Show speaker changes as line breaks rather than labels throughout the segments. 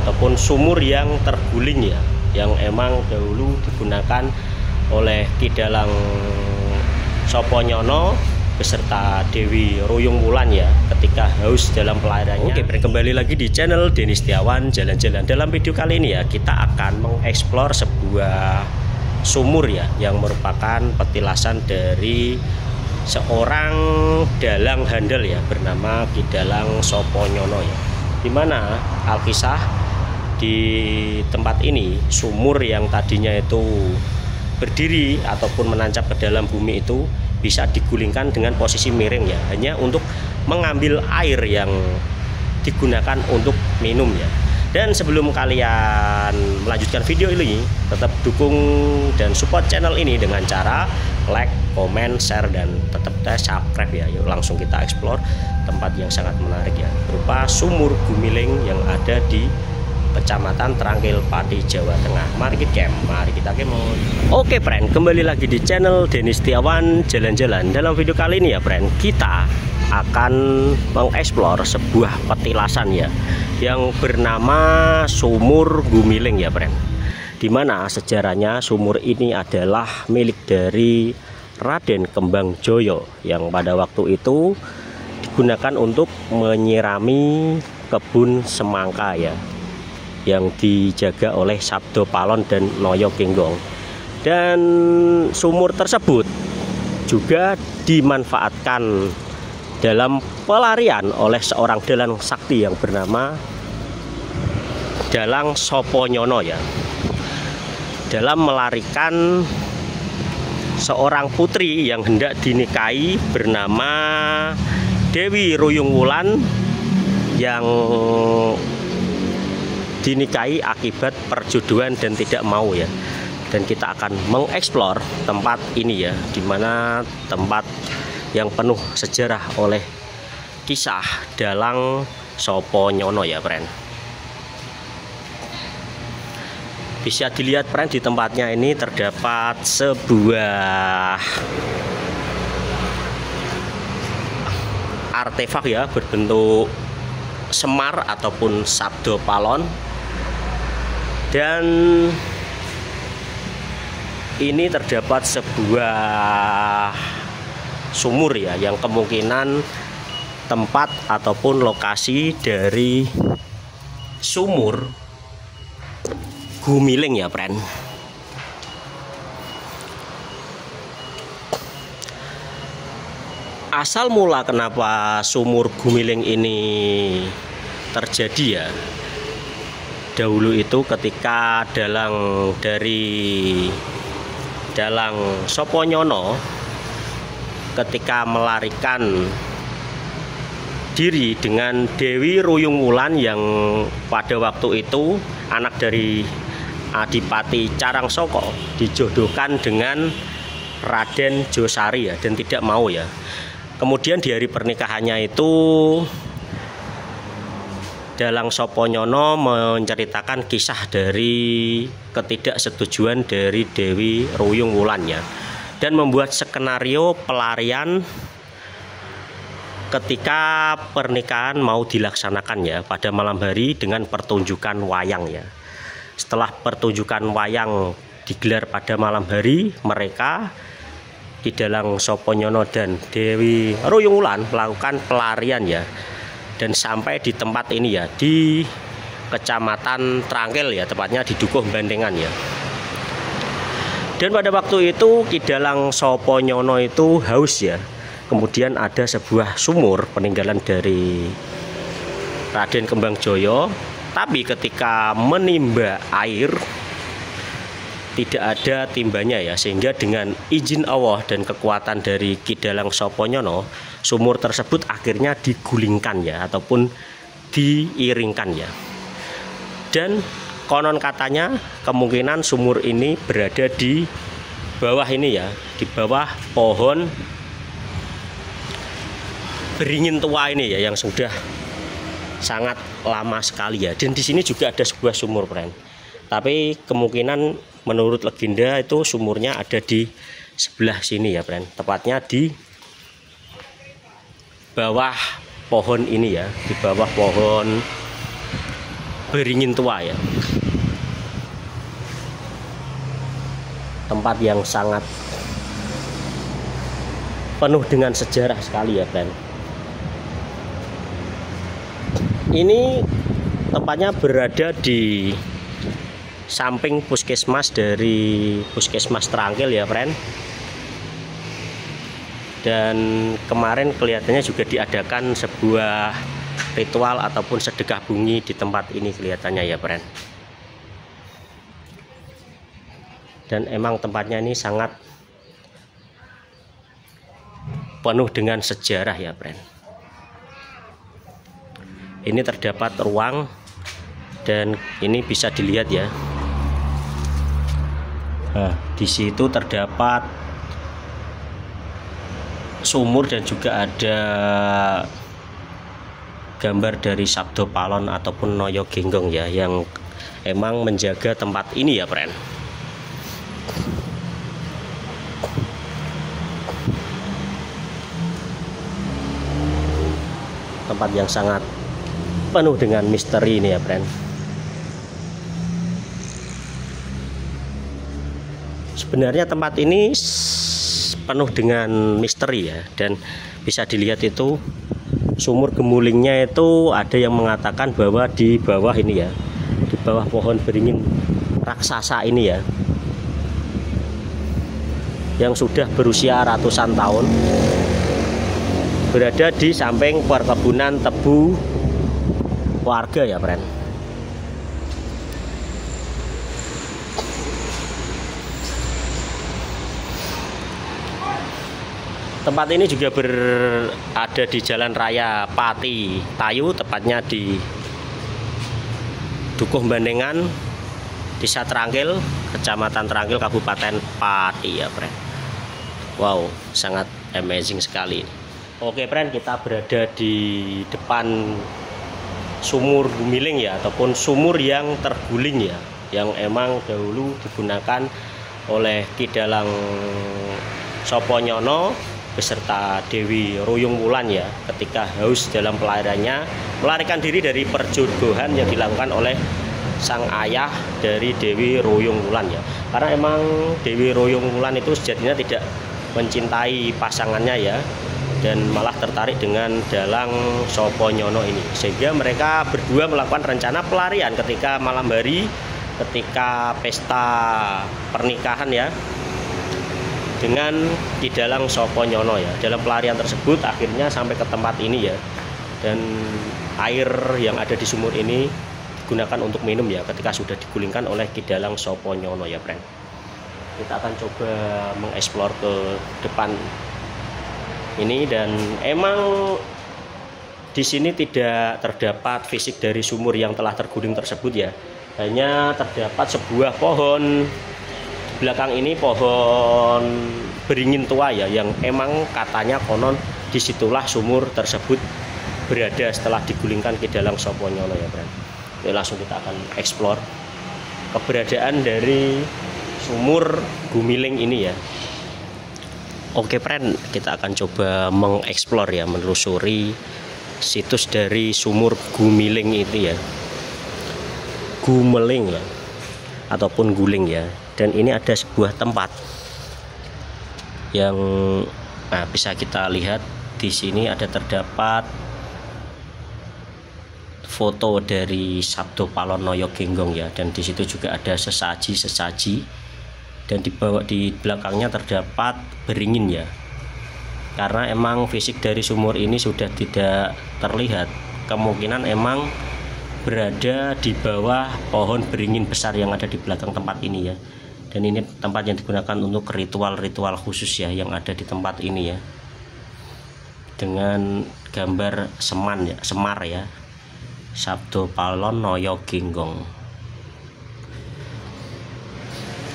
ataupun sumur yang terguling ya, yang emang dahulu digunakan oleh Ki Dalang Soponyono beserta Dewi Ruyung Wulan ya ketika haus dalam pelariannya. Oke, kembali lagi di channel Denny Setiawan Jalan-Jalan. Dalam video kali ini ya kita akan mengeksplor sebuah sumur ya yang merupakan petilasan dari seorang dalang handal ya bernama Ki Dalang Soponyono ya. Dimana alkisah di tempat ini sumur yang tadinya itu berdiri ataupun menancap ke dalam bumi itu bisa digulingkan dengan posisi miring ya, hanya untuk mengambil air yang digunakan untuk minum ya. Dan sebelum kalian melanjutkan video ini, tetap dukung dan support channel ini dengan cara like, komen, share, dan tetap subscribe ya. Yuk langsung kita explore tempat yang sangat menarik ya, berupa sumur Gumiling yang ada di Kecamatan Trangkil Pati, Jawa Tengah. Mari kita kemon. Oke friend, kembali lagi di channel Denny Setiawan Jalan-Jalan. Dalam video kali ini ya friend, kita akan mengeksplor sebuah petilasan ya yang bernama sumur Gumiling ya friend. Dimana sejarahnya sumur ini adalah milik dari Raden Kembang Joyo yang pada waktu itu digunakan untuk menyirami kebun semangka ya, yang dijaga oleh Sabdo Palon dan Noyo Genggong. Dan sumur tersebut juga dimanfaatkan dalam pelarian oleh seorang dalang sakti yang bernama Dalang Soponyono ya, dalam melarikan seorang putri yang hendak dinikahi bernama Dewi Ruyung Wulan yang dinikahi akibat perjodohan dan tidak mau ya. Dan kita akan mengeksplor tempat ini ya, dimana tempat yang penuh sejarah oleh kisah Dalang Soponyono ya friend. Bisa dilihat friend, di tempatnya ini terdapat sebuah artefak ya berbentuk semar ataupun Sabdo Palon. Dan ini terdapat sebuah sumur ya yang kemungkinan tempat ataupun lokasi dari sumur Gumiling ya friend. Asal mula kenapa sumur Gumiling ini terjadi ya, dahulu itu ketika dalang dari Dalang Soponyono ketika melarikan diri dengan Dewi Ruyung Wulan yang pada waktu itu anak dari Adipati Carangsoko, dijodohkan dengan Raden Josari ya, dan tidak mau ya. Kemudian di hari pernikahannya itu Dalang Soponyono menceritakan kisah dari ketidaksetujuan dari Dewi Ruyung Wulan ya, dan membuat skenario pelarian ketika pernikahan mau dilaksanakan ya pada malam hari dengan pertunjukan wayang ya. Setelah pertunjukan wayang digelar pada malam hari, mereka Ki Dalang Soponyono dan Dewi Ruyung Wulan melakukan pelarian ya, dan sampai di tempat ini ya, di Kecamatan Trangkil ya, tepatnya di Dukuh Bandengan ya. Dan pada waktu itu Ki Dalang Soponyono itu haus ya. Kemudian ada sebuah sumur peninggalan dari Raden Kembang Joyo, tapi ketika menimba air tidak ada timbanya ya, sehingga dengan izin Allah dan kekuatan dari Ki Dalang Soponyono, sumur tersebut akhirnya digulingkan ya, ataupun diiringkan ya. Dan konon katanya kemungkinan sumur ini berada di bawah ini ya, di bawah pohon beringin tua ini ya, yang sudah sangat lama sekali ya. Dan di sini juga ada sebuah sumur friend, tapi kemungkinan menurut legenda itu sumurnya ada di sebelah sini ya friend, tepatnya di bawah pohon ini ya, di bawah pohon Beringin Tua ya. Tempat yang sangat penuh dengan sejarah sekali ya, friend. Ini tempatnya berada di samping puskesmas dari Puskesmas Trangkil ya, friend. Dan kemarin kelihatannya juga diadakan sebuah ritual ataupun sedekah bumi di tempat ini kelihatannya ya, friend. Dan emang tempatnya ini sangat penuh dengan sejarah ya, friend. Ini terdapat ruang dan ini bisa dilihat ya. Nah, di situ terdapat sumur dan juga ada gambar dari Sabdo Palon ataupun Noyo Genggong ya, yang emang menjaga tempat ini ya, friend. Tempat yang sangat penuh dengan misteri ini ya, friend. Sebenarnya tempat ini penuh dengan misteri ya, dan bisa dilihat itu sumur gemulingnya itu ada yang mengatakan bahwa di bawah ini ya, di bawah pohon beringin raksasa ini ya, yang sudah berusia ratusan tahun, berada di samping perkebunan tebu warga ya, friend. Tempat ini juga berada di Jalan Raya Pati Tayu, tepatnya di Dukuh Bandengan, Desa Trangkil, Kecamatan Trangkil, Kabupaten Pati ya, friend. Wow, sangat amazing sekali. Oke, friend, kita berada di depan sumur Gumiling ya, ataupun sumur yang terguling ya, yang emang dahulu digunakan oleh Ki Dalang Soponyono beserta Dewi Ruyung Wulan ya, ketika haus dalam pelariannya melarikan diri dari perjodohan yang dilakukan oleh sang ayah dari Dewi Ruyung Wulan ya. Karena emang Dewi Ruyung Wulan itu sejatinya tidak mencintai pasangannya ya, dan malah tertarik dengan Dalang Soponyono ini, sehingga mereka berdua melakukan rencana pelarian ketika malam hari, ketika pesta pernikahan ya, dengan Ki Dalang Soponyono ya. Dalam pelarian tersebut akhirnya sampai ke tempat ini ya, dan air yang ada di sumur ini digunakan untuk minum ya, ketika sudah digulingkan oleh Ki Dalang Soponyono ya, friend. Kita akan coba mengeksplor ke depan ini, dan emang di sini tidak terdapat fisik dari sumur yang telah terguling tersebut ya, hanya terdapat sebuah pohon belakang ini, pohon beringin tua ya, yang emang katanya konon disitulah sumur tersebut berada setelah digulingkan Ki Dalang Soponyono ya, friend. Oke, langsung kita akan eksplor keberadaan dari sumur Gumiling ini ya. Oke, friend, kita akan coba mengeksplor ya, menelusuri situs dari sumur Gumiling itu ya, Gumeling ya, ataupun guling ya. Dan ini ada sebuah tempat yang bisa kita lihat di sini, ada terdapat foto dari Sabdo Palon Noyo Genggong ya, dan di situ juga ada sesaji, dan di belakangnya terdapat beringin ya. Karena emang fisik dari sumur ini sudah tidak terlihat, kemungkinan emang berada di bawah pohon beringin besar yang ada di belakang tempat ini ya. Dan ini tempat yang digunakan untuk ritual-ritual khusus ya, yang ada di tempat ini ya, dengan gambar Semar ya, Sabdo Palon Noyo Genggong.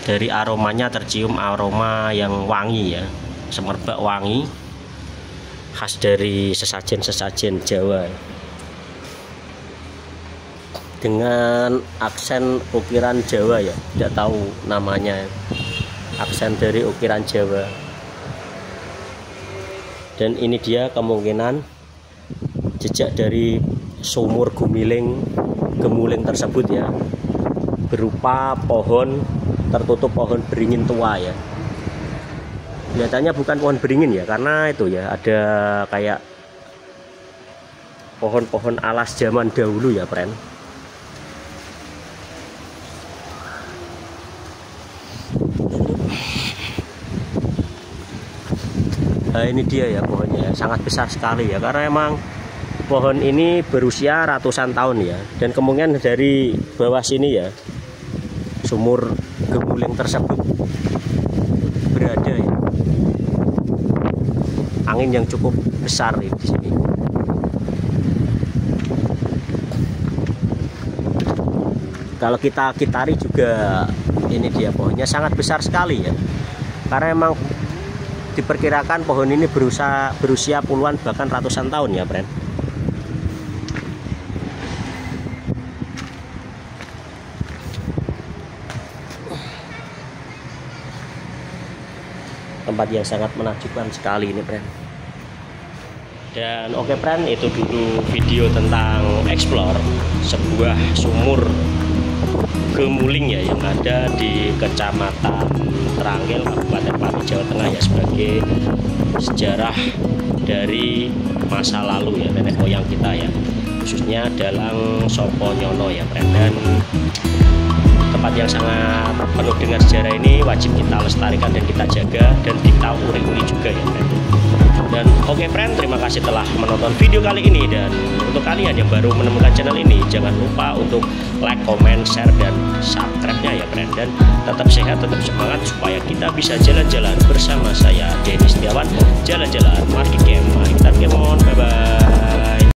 Dari aromanya tercium aroma yang wangi ya, semerbak wangi khas dari sesajen-sesajen Jawa dengan aksen ukiran Jawa ya, tidak tahu namanya, aksen dari ukiran Jawa. Dan ini dia kemungkinan jejak dari sumur Gumiling gemuling tersebut ya, berupa pohon tertutup, pohon beringin tua ya. Kelihatannya bukan pohon beringin ya, karena itu ya ada kayak pohon-pohon alas zaman dahulu ya, friend. Nah, ini dia ya pohonnya, sangat besar sekali ya, karena emang pohon ini berusia ratusan tahun ya, dan kemungkinan dari bawah sini ya sumur gemuling tersebut berada ya. Angin yang cukup besar di sini. Kalau kita kitari juga, ini dia pohonnya sangat besar sekali ya, karena emang diperkirakan pohon ini berusia puluhan bahkan ratusan tahun ya, friend. Tempat yang sangat menakjubkan sekali ini, friend. Dan oke, friend, itu dulu video tentang explore sebuah sumur gemuling ya yang ada di Kecamatan Trangil, Kabupaten Pati, Jawa Tengah ya, sebagai sejarah dari masa lalu ya, nenek moyang kita ya, khususnya Dalang Sopo Nyono ya, friend. Dan tempat yang sangat penuh dengan sejarah ini wajib kita lestarikan dan kita jaga dan kita uri-uri juga ya, friend. Dan oke, friend, terima kasih telah menonton video kali ini. Dan untuk kalian yang baru menemukan channel ini, jangan lupa untuk like, comment, share, dan subscribe-nya ya, friend. Dan tetap sehat, tetap semangat supaya kita bisa jalan-jalan bersama saya Denny Setiawan. Jalan-jalan, mari game on, bye bye.